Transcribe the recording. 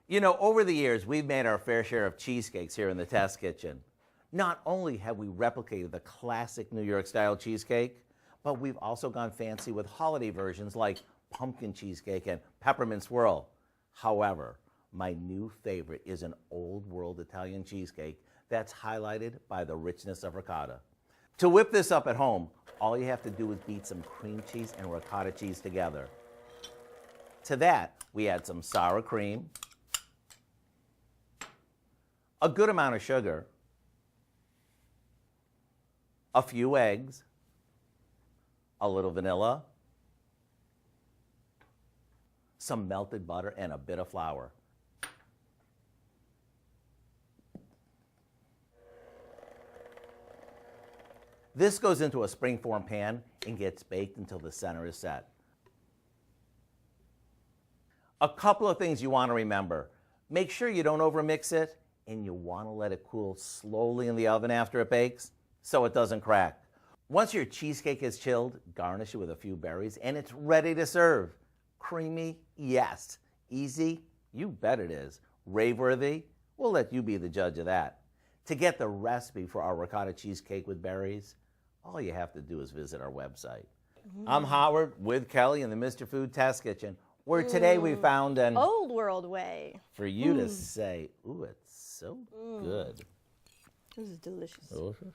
You know, over the years, we've made our fair share of cheesecakes here in the test kitchen. Not only have we replicated the classic New York-style cheesecake, but we've also gone fancy with holiday versions like pumpkin cheesecake and peppermint swirl. However, my new favorite is an old-world Italian cheesecake that's highlighted by the richness of ricotta. To whip this up at home, all you have to do is beat some cream cheese and ricotta cheese together. To that, we add some sour cream, a good amount of sugar, a few eggs, a little vanilla, some melted butter, and a bit of flour. This goes into a springform pan and gets baked until the center is set. A couple of things you want to remember. Make sure you don't overmix it, and you want to let it cool slowly in the oven after it bakes so it doesn't crack. Once your cheesecake is chilled, garnish it with a few berries, and it's ready to serve. Creamy? Yes. Easy? You bet it is. Rave-worthy? We'll let you be the judge of that. To get the recipe for our ricotta cheesecake with berries, all you have to do is visit our website. I'm Howard with Kelly in the Mr. Food Test Kitchen, where today we found an old world way for you to say, ooh, it's so good. This is delicious. Delicious?